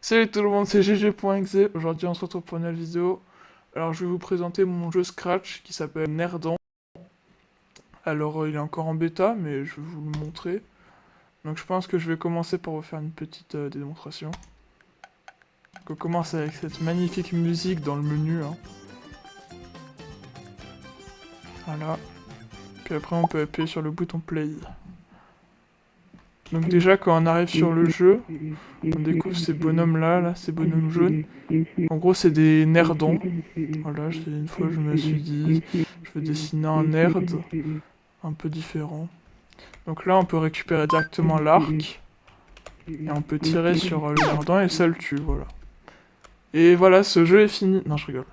Salut tout le monde, c'est GG.exe. Aujourd'hui, on se retrouve pour une nouvelle vidéo. Alors, je vais vous présenter mon jeu Scratch qui s'appelle Nerdan. Alors, il est encore en bêta, mais je vais vous le montrer. Donc, je pense que je vais commencer par vous faire une petite démonstration. Donc, on commence avec cette magnifique musique dans le menu. Hein. Voilà. Puis après, on peut appuyer sur le bouton play. Donc déjà, quand on arrive sur le jeu, on découvre ces bonhommes-là, ces bonhommes jaunes. En gros, c'est des nerdons. Voilà, une fois, je me suis dit, je vais dessiner un nerd un peu différent. Donc là, on peut récupérer directement l'arc. Et on peut tirer sur le nerdon et ça le tue, voilà. Et voilà, ce jeu est fini. Non, je rigole.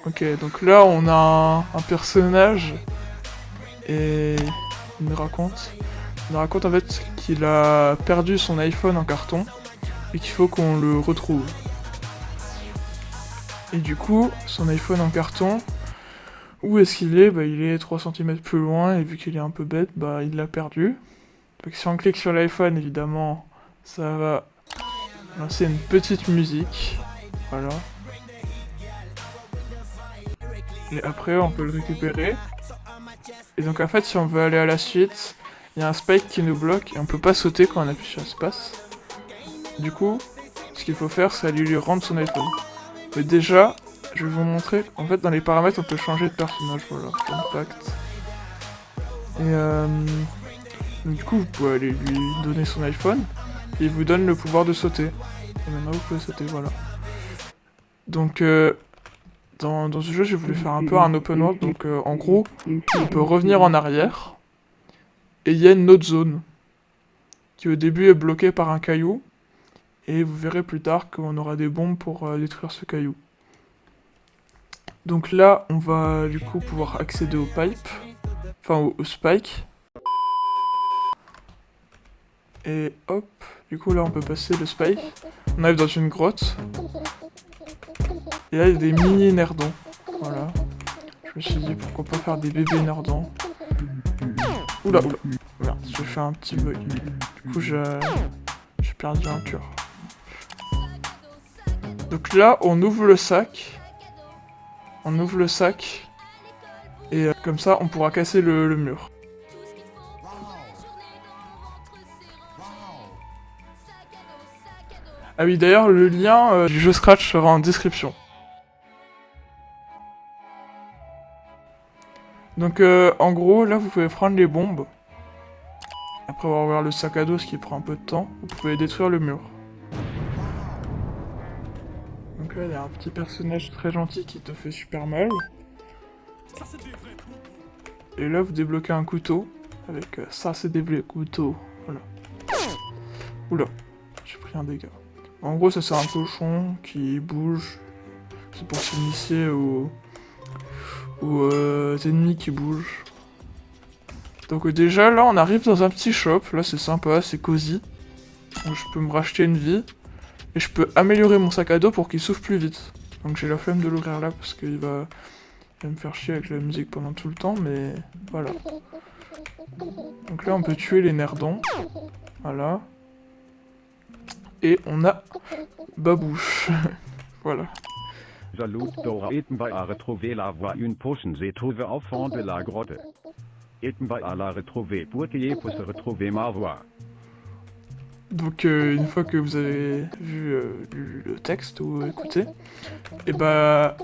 Ok, donc là, on a un personnage. Et il nous raconte... Il nous raconte en fait qu'il a perdu son iPhone en carton et qu'il faut qu'on le retrouve. Et du coup, son iPhone en carton, où est-ce qu'il est? Bah, il est 3 cm plus loin et vu qu'il est un peu bête, bah, il l'a perdu. Donc si on clique sur l'iPhone, évidemment, ça va lancer une petite musique. Voilà. Et après, on peut le récupérer. Et donc en fait, si on veut aller à la suite, il y a un spike qui nous bloque et on peut pas sauter quand on appuie sur espace. Du coup, ce qu'il faut faire, c'est aller lui rendre son iPhone. Mais déjà, je vais vous montrer. En fait, dans les paramètres, on peut changer de personnage. Voilà, fun fact. Et donc, du coup, vous pouvez aller lui donner son iPhone. Et il vous donne le pouvoir de sauter. Et maintenant, vous pouvez sauter, voilà. Donc, dans ce jeu, j'ai voulu faire un peu un open world. Donc, en gros, on peut revenir en arrière. Et il y a une autre zone qui au début est bloquée par un caillou. Et vous verrez plus tard qu'on aura des bombes pour détruire ce caillou. Donc là, on va du coup pouvoir accéder au pipe. Enfin, au spike. Et hop, du coup là on peut passer le spike. On arrive dans une grotte. Et là il y a des mini nerdons. Voilà. Je me suis dit pourquoi pas faire des bébés nerdons. Oula, oula. Merde, j'ai fait un petit bug. Du coup j'ai perdu un cœur. Donc là on ouvre le sac. On ouvre le sac. Et comme ça on pourra casser le mur. Ah oui, d'ailleurs, le lien du jeu Scratch sera en description. Donc, en gros, là, vous pouvez prendre les bombes. Après avoir ouvert le sac à dos, ce qui prend un peu de temps, vous pouvez détruire le mur. Donc là, il y a un petit personnage très gentil qui te fait super mal. Et là, vous débloquez un couteau. Avec ça, c'est des vrais couteaux. Voilà. Oula, j'ai pris un dégât. En gros, ça c'est un cochon qui bouge. C'est pour s'initier aux ennemis qui bougent. Donc déjà, là, on arrive dans un petit shop. Là, c'est sympa, c'est cosy. Donc je peux me racheter une vie. Et je peux améliorer mon sac à dos pour qu'il s'ouvre plus vite. Donc j'ai la flemme de l'ouvrir là parce qu'il va me faire chier avec la musique pendant tout le temps, mais voilà. Donc là, on peut tuer les nerdons. Voilà. Et on a Babouche. Voilà. Salut Dora Etenby a retrouvé la voie une potion s'est trouvée au fond de la grotte. Etenby a la retrouvé pour qu'il pour se retrouver ma voix. Donc une fois que vous avez vu le texte ou écouté, et bah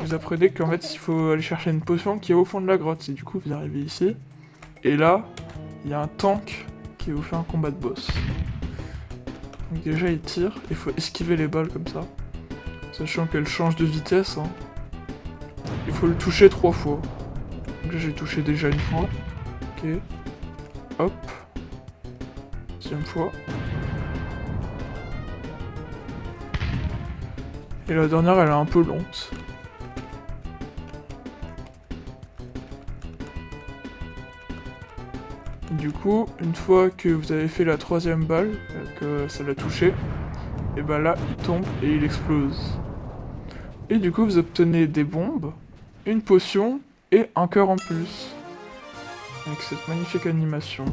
vous apprenez qu'en fait il faut aller chercher une potion qui est au fond de la grotte. Et du coup vous arrivez ici, et là il y a un tank qui vous fait un combat de boss. Donc déjà il tire, il faut esquiver les balles comme ça. Sachant qu'elle change de vitesse, hein. Il faut le toucher 3 fois. Donc là j'ai touché déjà une fois. Ok. Hop. Deuxième fois. Et la dernière elle est un peu lente. Du coup, une fois que vous avez fait la 3ème balle, que ça l'a touché, et bah là il tombe et il explose. Et du coup vous obtenez des bombes, une potion et un cœur en plus. Avec cette magnifique animation.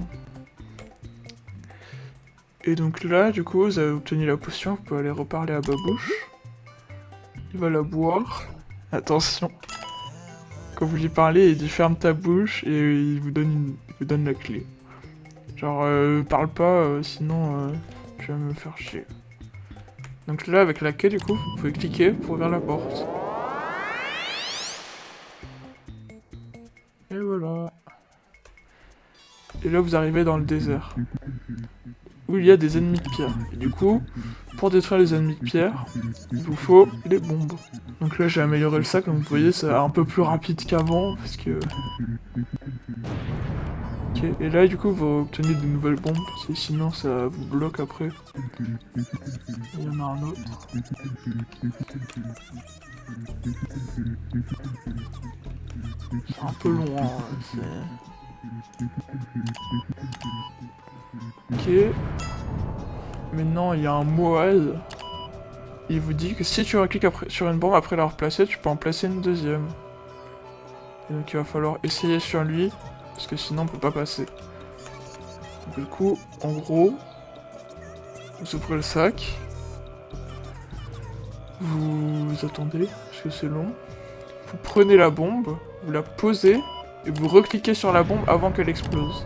Et donc là, du coup, vous avez obtenu la potion, vous pouvez aller reparler à Babouche. Il va la boire. Attention. Quand vous lui parlez, il dit ferme ta bouche et il vous donne la clé. Genre, parle pas, sinon tu vas me faire chier. Donc là, avec la clé, du coup, vous pouvez cliquer pour ouvrir la porte. Et voilà. Et là, vous arrivez dans le désert. Où il y a des ennemis de pierre. Et du coup, pour détruire les ennemis de pierre, il vous faut les bombes. Donc là, j'ai amélioré le sac, donc vous voyez, c'est un peu plus rapide qu'avant, parce que... Ok, et là, du coup, vous obtenez de nouvelles bombes, parce que sinon, ça vous bloque après. Il y en a un autre. C'est un peu long, hein, Ok. Maintenant, il y a un Moaz. Il vous dit que si tu recliques sur une bombe après l'avoir placée, tu peux en placer une deuxième. Et donc il va falloir essayer sur lui, parce que sinon on peut pas passer. Donc du coup, en gros, vous ouvrez le sac. Vous attendez, parce que c'est long. Vous prenez la bombe, vous la posez, et vous recliquez sur la bombe avant qu'elle explose.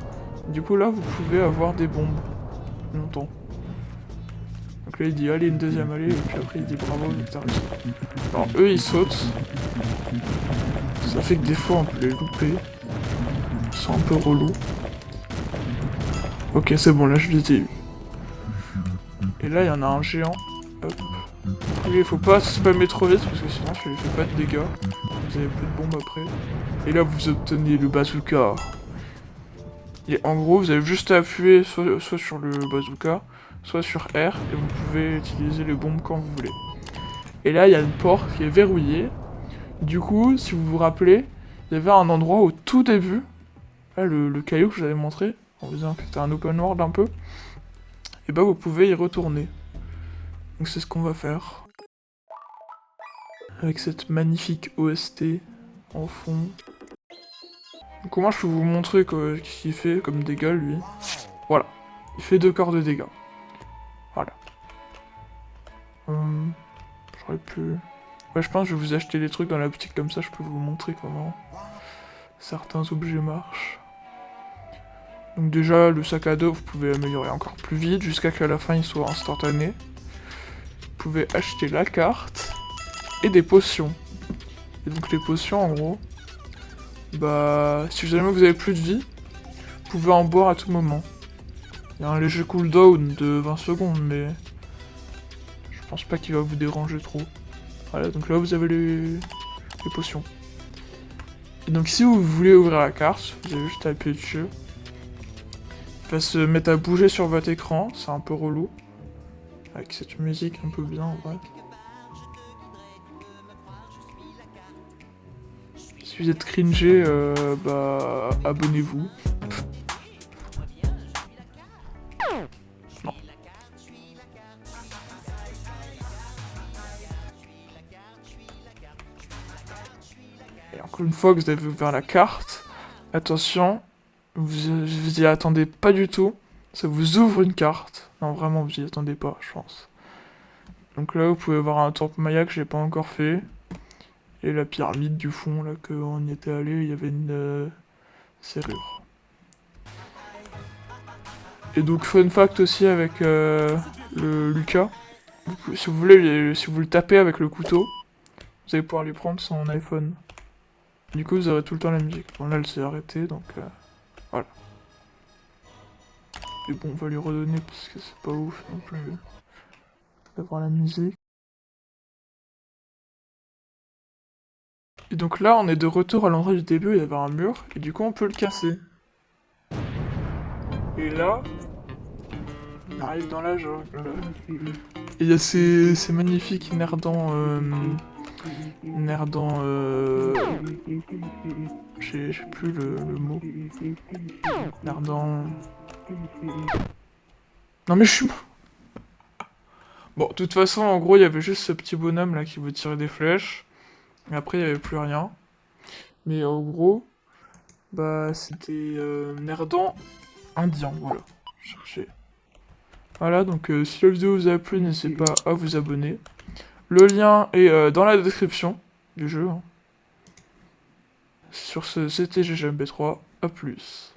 Du coup là, vous pouvez avoir des bombes. Longtemps. Donc là il dit allez une deuxième allez, et puis après il dit bravo, t'as réussi. Alors eux ils sautent. Ça fait que des fois on peut les louper. Ils sont un peu relous. Ok c'est bon là je les ai eu. Et là il y en a un géant. Hop. Il faut pas spammer trop vite parce que sinon ça lui fait pas de dégâts. Vous avez plus de bombes après. Et là vous obtenez le bazooka. Et en gros vous avez juste à appuyer soit sur le bazooka, soit sur R, et vous pouvez utiliser les bombes quand vous voulez. Et là il y a une porte qui est verrouillée. Du coup, si vous vous rappelez, il y avait un endroit au tout début, là le caillou que je vous avais montré, en vous disant que c'était un open world un peu, et bah vous pouvez y retourner. Donc c'est ce qu'on va faire. Avec cette magnifique OST en fond. Donc comment je peux vous montrer ce qu'il fait comme dégâts lui? Voilà, il fait 2 corps de dégâts. Voilà. J'aurais pu... Ouais, je pense que je vais vous acheter des trucs dans la boutique comme ça, je peux vous montrer comment certains objets marchent. Donc déjà, le sac à dos, vous pouvez améliorer encore plus vite, jusqu'à qu'à la fin il soit instantané. Vous pouvez acheter la carte, et des potions. Et donc les potions, en gros, bah, si jamais vous avez plus de vie, vous pouvez en boire à tout moment. Il y a un léger cooldown de 20 secondes, mais je pense pas qu'il va vous déranger trop. Voilà, donc là vous avez les potions. Et donc si vous voulez ouvrir la carte, vous avez juste à appuyer dessus. Il va se mettre à bouger sur votre écran, c'est un peu relou. Avec cette musique un peu bien en vrai. Si vous êtes cringé, bah abonnez-vous. Non. Et encore une fois que vous avez ouvert la carte, attention, vous y attendez pas du tout. Ça vous ouvre une carte. Non vraiment vous y attendez pas, je pense. Donc là vous pouvez voir un temple maya que j'ai pas encore fait. Et la pyramide du fond, là, qu'on y était allé, il y avait une serrure. Et donc, fun fact aussi avec le Lucas, si vous voulez, si vous le tapez avec le couteau, vous allez pouvoir lui prendre son iPhone. Du coup, vous aurez tout le temps la musique. Bon, là, elle s'est arrêtée, donc voilà. Et bon, on va lui redonner parce que c'est pas ouf non plus d'avoir la musique. Et donc là, on est de retour à l'endroit du début, il y avait un mur, et du coup, on peut le casser. Et là, on arrive dans la jungle. Et il y a ces magnifiques nerdants... J'ai plus le mot. Nerdants... Non mais je suis... Bon, de toute façon, en gros, il y avait juste ce petit bonhomme là qui veut tirer des flèches. Et après, il n'y avait plus rien. Mais en gros, bah, c'était nerdant indien, voilà. Chercher. Voilà, donc si la vidéo vous a plu, n'hésitez pas à vous abonner. Le lien est dans la description du jeu. Sur ce, c'était GGMB3, à plus.